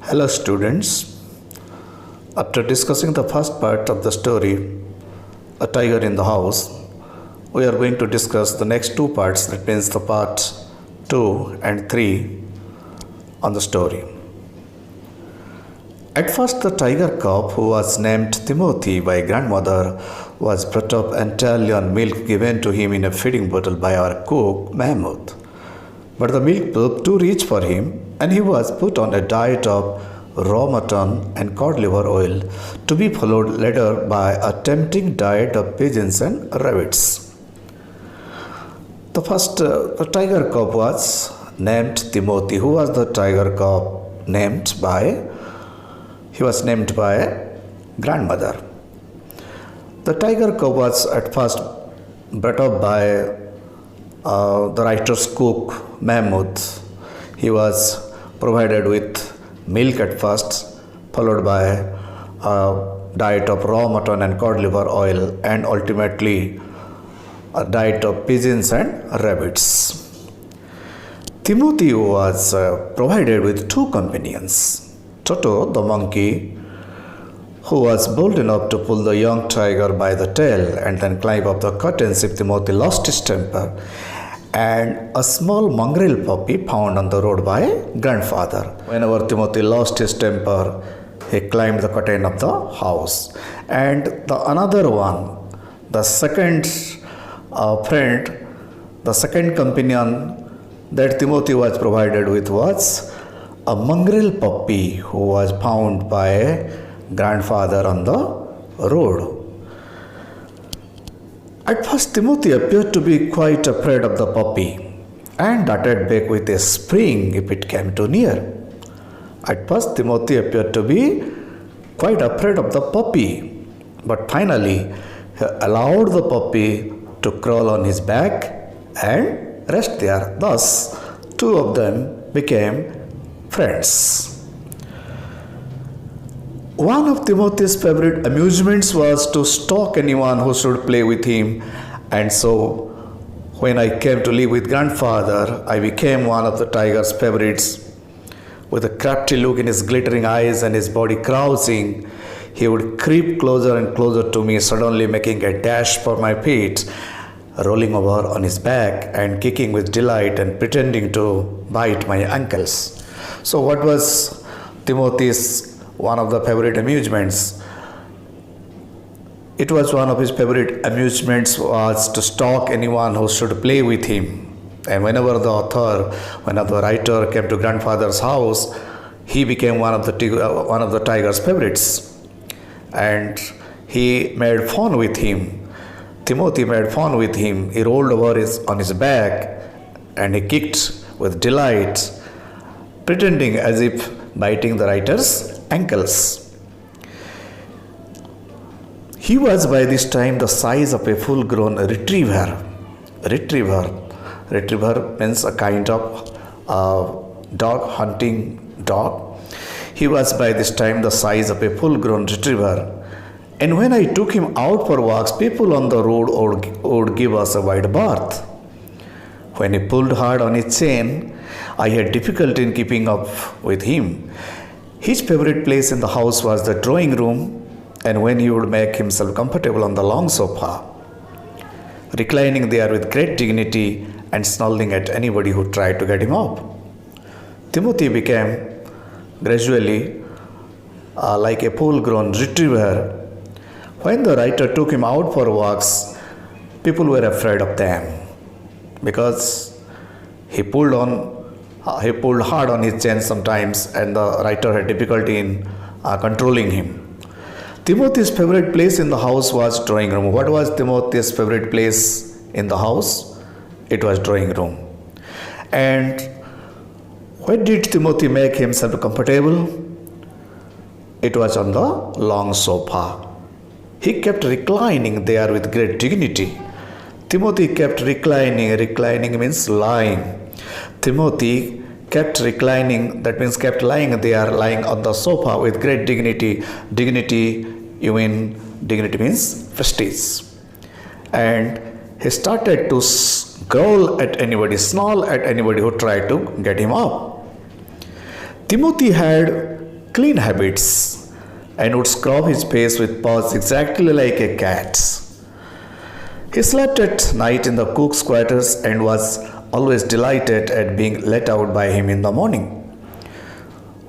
Hello, students. After discussing the first part of the story, A Tiger in the House, we are going to discuss the next two parts, that means the part 2 and 3 on the story. At first, the tiger cub, who was named Timothy by grandmother, was brought up entirely on milk given to him in a feeding bottle by our cook, Mahmoud. But the milk proved too rich for him, and he was put on a diet of raw mutton and cod liver oil, to be followed later by a tempting diet of pigeons and rabbits. The first tiger cub was named Timothy. Who was the tiger cub named by? He was named by grandmother. The tiger cub was at first brought up by the writer's cook, Mahmoud. He was provided with milk at first, followed by a diet of raw mutton and cod liver oil, and ultimately a diet of pigeons and rabbits. Timothy was provided with two companions, Toto the monkey, who was bold enough to pull the young tiger by the tail and then climb up the curtains if Timothy lost his temper, and a small mongrel puppy found on the road by grandfather. Whenever Timothy lost his temper, he climbed the curtain of the house. And the another one, the second friend, the second companion that Timothy was provided with was a mongrel puppy who was found by grandfather on the road. At first, Timothy appeared to be quite afraid of the puppy and darted back with a spring if it came too near. At first, Timothy appeared to be quite afraid of the puppy, but finally, he allowed the puppy to crawl on his back and rest there. Thus, two of them became friends. One of Timothy's favorite amusements was to stalk anyone who should play with him, and so when I came to live with grandfather, I became one of the tiger's favorites. With a crafty look in his glittering eyes and his body crouching, he would creep closer and closer to me, suddenly making a dash for my feet, rolling over on his back and kicking with delight and pretending to bite my ankles. So what was Timothy's one of the favorite amusements? It was one of his favorite amusements was to stalk anyone who should play with him. And whenever the writer came to grandfather's house, he became one of the tiger's favorites, and he made fun with him. Timothy made fun with him. He rolled over on his back and he kicked with delight, pretending as if biting the writer's ankles. He was by this time the size of a full-grown retriever. Retriever means a kind of dog, hunting dog. He was by this time the size of a full-grown retriever. And when I took him out for walks, people on the road would give us a wide berth. When he pulled hard on his chain, I had difficulty in keeping up with him. His favorite place in the house was the drawing room, and when he would make himself comfortable on the long sofa, reclining there with great dignity and snarling at anybody who tried to get him up. Timothy became gradually like a full-grown retriever. When the writer took him out for walks, people were afraid of them because he pulled hard on his chain sometimes, and the writer had difficulty in controlling him. Timothy's favorite place in the house was drawing room. What was Timothy's favorite place in the house? It was drawing room. And where did Timothy make himself comfortable? It was on the long sofa. He kept reclining there with great dignity. Timothy kept reclining. Reclining means lying. Timothy kept reclining, that means kept lying there, lying on the sofa with great dignity. Dignity means prestige. And he started to growl at anybody, snarl at anybody who tried to get him up. Timothy had clean habits and would scrub his face with paws exactly like a cat's. He slept at night in the cook's quarters and was always delighted at being let out by him in the morning.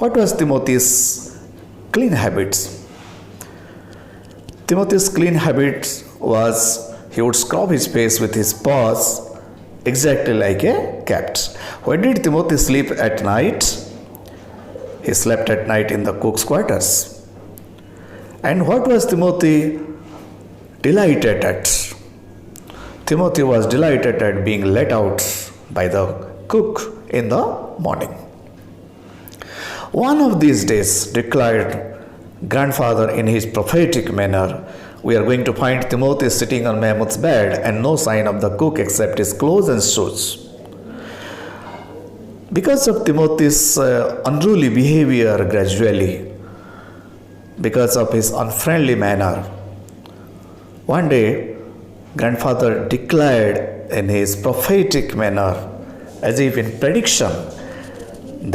What was Timothy's clean habits? Timothy's clean habits was he would scrub his face with his paws exactly like a cat. When did Timothy sleep at night? He slept at night in the cook's quarters. And what was Timothy delighted at? Timothy was delighted at being let out by the cook in the morning. One of these days, declared grandfather in his prophetic manner, we are going to find Timothy sitting on Mahmud's bed and no sign of the cook except his clothes and shoes. Because of Timothy's unruly behavior gradually, because of his unfriendly manner, one day grandfather declared in his prophetic manner, as if in prediction,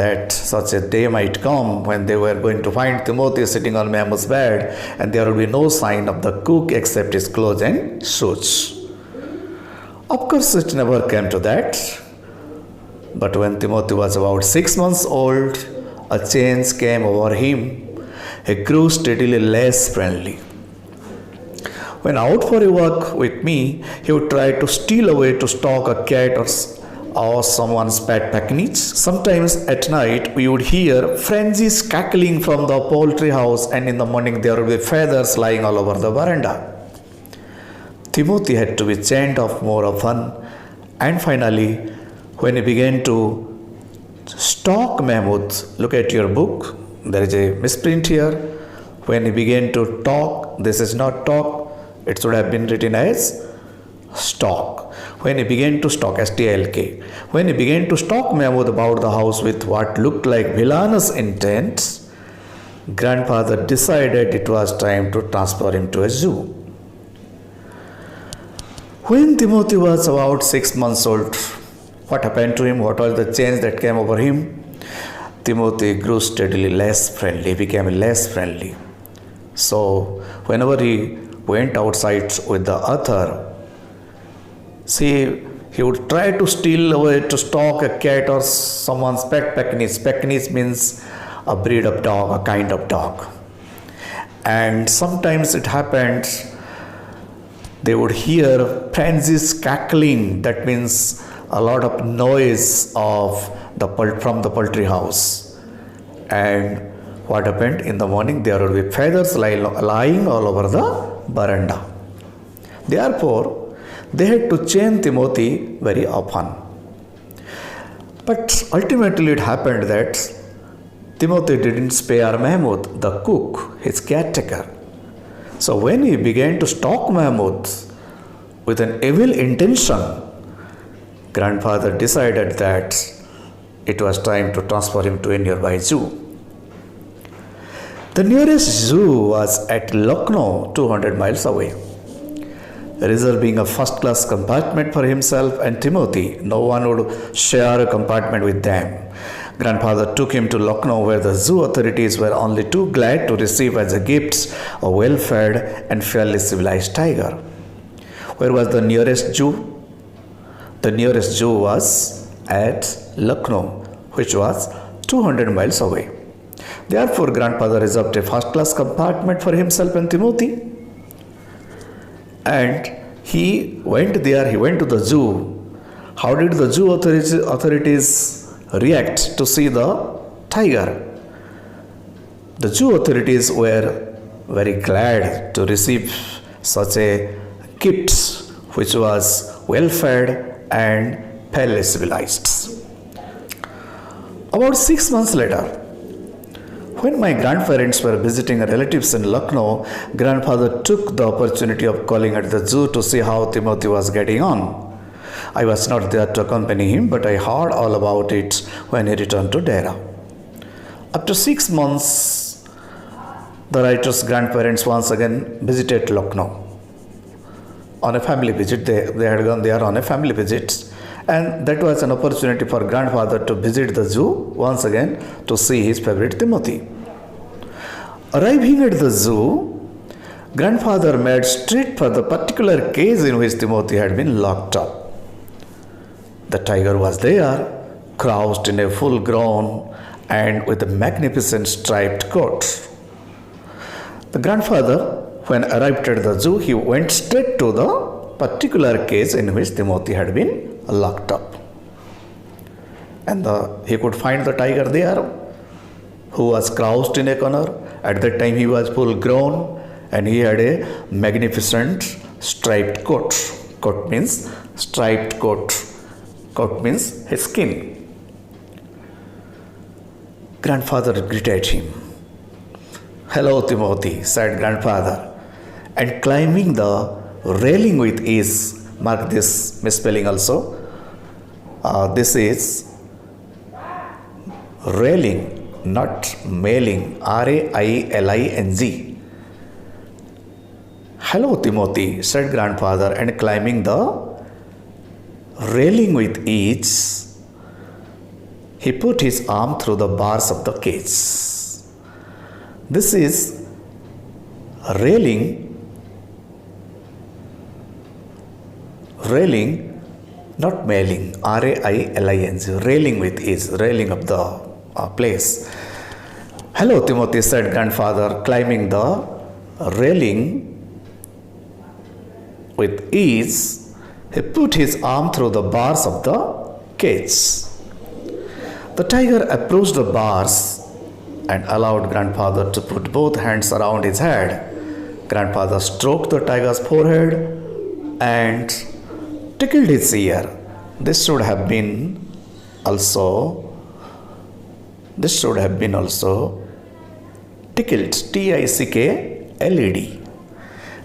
that such a day might come when they were going to find Timothy sitting on Mahmud's bed and there will be no sign of the cook except his clothes and shoes. Of course, it never came to that. But when Timothy was about 6 months old, a change came over him. He grew steadily less friendly. When out for a walk with me, he would try to steal away to stalk a cat or someone's pet package. Sometimes at night we would hear frenzies cackling from the poultry house, and in the morning there would be feathers lying all over the veranda. Timothy had to be chained off more often, and finally, when he began to stalk Mahmud, look at your book, there is a misprint here. When he began to talk, this is not talk, it should have been written as stalk. When he began to stalk, S-T-A-L-K, when he began to stalk Mahmud about the house with what looked like villainous intent, grandfather decided it was time to transfer him to a zoo. When Timothy was about 6 months old, what happened to him? What was the change that came over him? Timothy grew steadily less friendly, became less friendly. So, whenever he went outside with the other, he would try to steal away to stalk a cat or someone's pet pecknies. Pecknies means a breed of dog, a kind of dog. And sometimes it happened, they would hear frenzies cackling, that means a lot of noise from the poultry house. And what happened? In the morning there would be feathers lying all over the veranda. Therefore, they had to chain Timothy very often. But ultimately it happened that Timothy didn't spare Mahmud, the cook, his caretaker. So when he began to stalk Mahmud with an evil intention, grandfather decided that it was time to transfer him to a nearby zoo. The nearest zoo was at Lucknow, 200 miles away. Reserving a first-class compartment for himself and Timothy, no one would share a compartment with them. Grandfather took him to Lucknow, where the zoo authorities were only too glad to receive as a gift a well-fed and fairly civilized tiger. Where was the nearest zoo? The nearest zoo was at Lucknow, which was 200 miles away. Therefore, grandfather reserved a first-class compartment for himself and Timothy. And he went there, he went to the zoo. How did the zoo authorities react to see the tiger? The zoo authorities were very glad to receive such a gift, which was well fed and fairly civilized. About 6 months later, when my grandparents were visiting relatives in Lucknow, grandfather took the opportunity of calling at the zoo to see how Timothy was getting on. I was not there to accompany him, but I heard all about it when he returned to Dehra. After 6 months, the writer's grandparents once again visited Lucknow. On a family visit, they had gone there on a family visit, and that was an opportunity for grandfather to visit the zoo once again to see his favorite Timothy. Arriving at the zoo, grandfather made straight for the particular cage in which Timothy had been locked up. The tiger was there, crouched in a full grown and with a magnificent striped coat. The grandfather, when arrived at the zoo, he went straight to the particular cage in which Timothy had been locked up. And he could find the tiger there, who was crouched in a corner. At that time he was full grown and he had a magnificent striped coat. Coat means striped coat. Coat means his skin. Grandfather greeted him. "Hello, Timothy," said grandfather, and climbing the railing with ease. Mark this misspelling also. This is railing, not mailing. R-A-I-L-I-N-G. "Hello, Timothy," said grandfather, and climbing the railing with ease, he put his arm through the bars of the cage. This is railing, not mailing. R-A-I-L-I-N-G. Railing with ease, railing of the place. "Hello, Timothy," said grandfather, climbing the railing with ease. He put his arm through the bars of the cage. The tiger approached the bars and allowed grandfather to put both hands around his head. Grandfather stroked the tiger's forehead and tickled his ear. This should have been also tickled. T-I-C-K-L-E-D.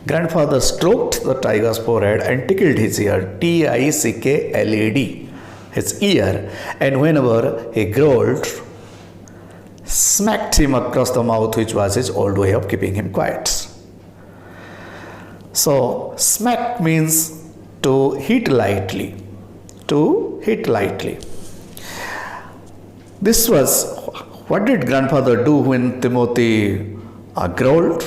Grandfather stroked the tiger's forehead and tickled his ear. T-I-C-K-L-E-D. His ear, and whenever he growled, smacked him across the mouth, which was his old way of keeping him quiet. So, smack means to hit lightly. To hit lightly. This was, what did grandfather do when Timothy growled?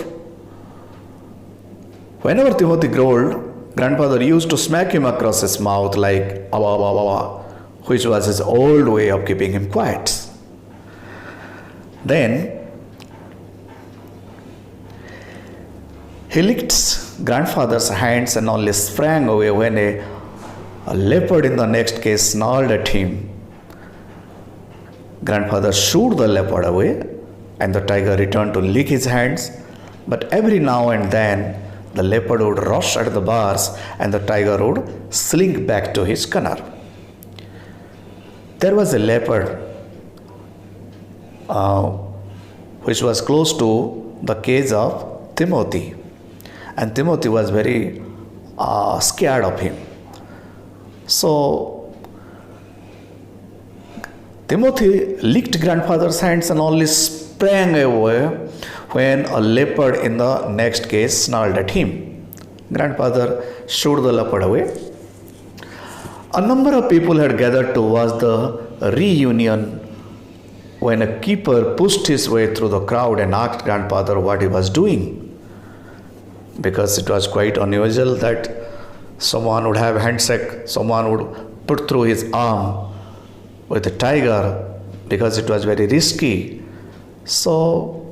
Whenever Timothy growled, grandfather used to smack him across his mouth like awa, awa, awa, which was his old way of keeping him quiet. Then he licked grandfather's hands and only sprang away when a leopard in the next case snarled at him. Grandfather shooed the leopard away and the tiger returned to lick his hands, but every now and then the leopard would rush at the bars and the tiger would slink back to his corner. There was a leopard which was close to the cage of Timothy, and Timothy was very scared of him. So Timothy licked grandfather's hands and only sprang away when a leopard in the next cage snarled at him. Grandfather shooed the leopard away. A number of people had gathered to watch the reunion when a keeper pushed his way through the crowd and asked grandfather what he was doing, because it was quite unusual that someone would have handshake, someone would put through his arm with a tiger, because it was very risky. So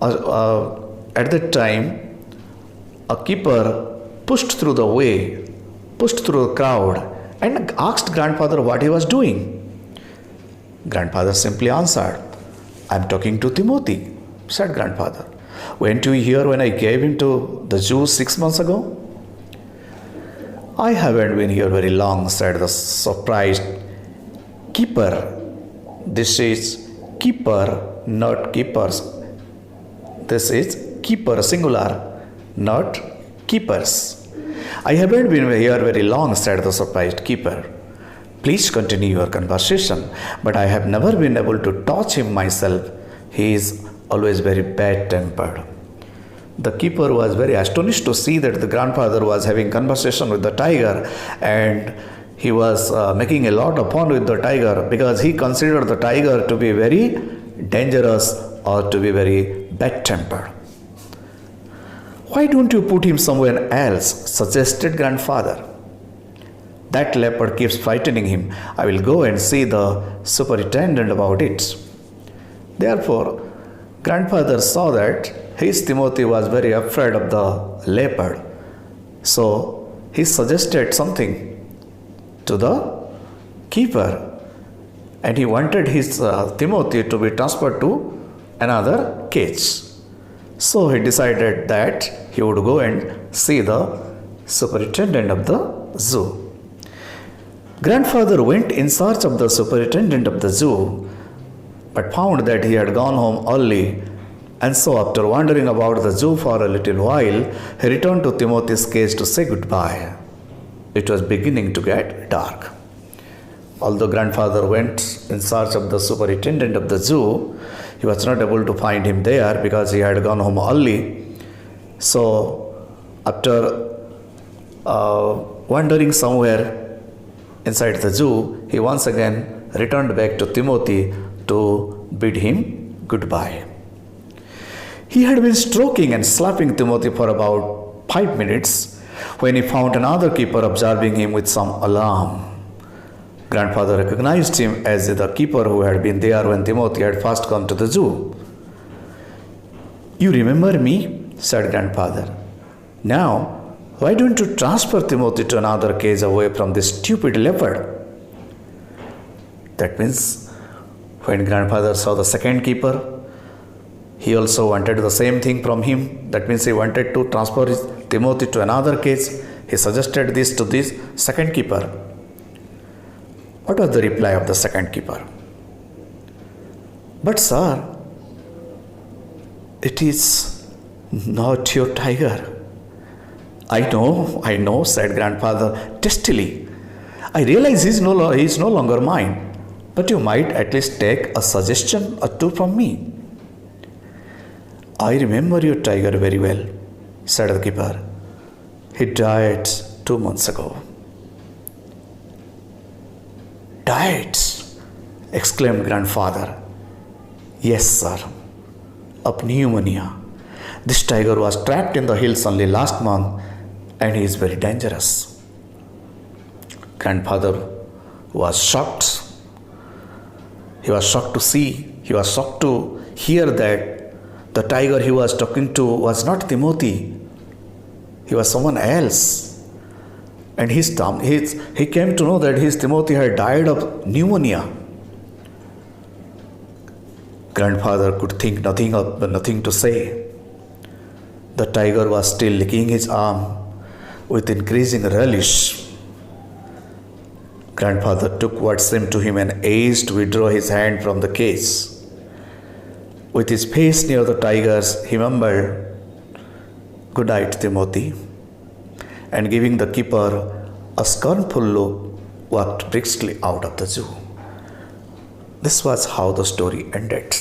at that time a keeper pushed through the crowd and asked grandfather what he was doing. Grandfather simply answered, "I am talking to Timothy," said grandfather. "Weren't you here when I gave him to the Jew 6 months ago?" "I haven't been here very long," said the surprised keeper. This is keeper, not keepers. This is keeper, singular, not keepers. "I haven't been here very long," said the surprised keeper. "Please continue your conversation, but I have never been able to touch him myself. He is always very bad-tempered." The keeper was very astonished to see that the grandfather was having conversation with the tiger, and he was making a lot of fun with the tiger, because he considered the tiger to be very dangerous, or to be very bad tempered. Why don't you put him somewhere else? Suggested grandfather. That leopard keeps frightening him. I will go and see the superintendent about it. Therefore, grandfather saw that his Timothy was very afraid of the leopard. So he suggested something to the keeper, and he wanted his Timothy to be transferred to another cage. So he decided that he would go and see the superintendent of the zoo. Grandfather went in search of the superintendent of the zoo, but found that he had gone home early, and so after wandering about the zoo for a little while, he returned to Timothy's cage to say goodbye. It was beginning to get dark. Although grandfather went in search of the superintendent of the zoo, he was not able to find him there because he had gone home early. So after wandering somewhere inside the zoo, he once again returned back to Timothy to bid him goodbye. He had been stroking and slapping Timothy for about 5 minutes when he found another keeper observing him with some alarm. Grandfather recognized him as the keeper who had been there when Timothy had first come to the zoo. You remember me? Said grandfather. Now, why don't you transfer Timothy to another cage away from this stupid leopard? That means when grandfather saw the second keeper, he also wanted the same thing from him. That means he wanted to transfer his Timothy to another cage. He suggested this to this second keeper. What was the reply of the second keeper? But sir, it is not your tiger. I know, said grandfather testily. I realize he is no longer mine, but you might at least take a suggestion or two from me. I remember your tiger very well, said the keeper. He died 2 months ago. Died? Exclaimed grandfather. Yes, sir, of pneumonia. This tiger was trapped in the hills only last month, and he is very dangerous. Grandfather was shocked. He was shocked to hear that the tiger he was talking to was not Timothy. He was someone else. And he came to know that his Timothy had died of pneumonia. Grandfather could think nothing to say. The tiger was still licking his arm with increasing relish. Grandfather took what seemed to him an age to withdraw his hand from the cage. With his face near the tiger's, he mumbled, "Good night, Timothy," and giving the keeper a scornful look, walked briskly out of the zoo. This was how the story ended.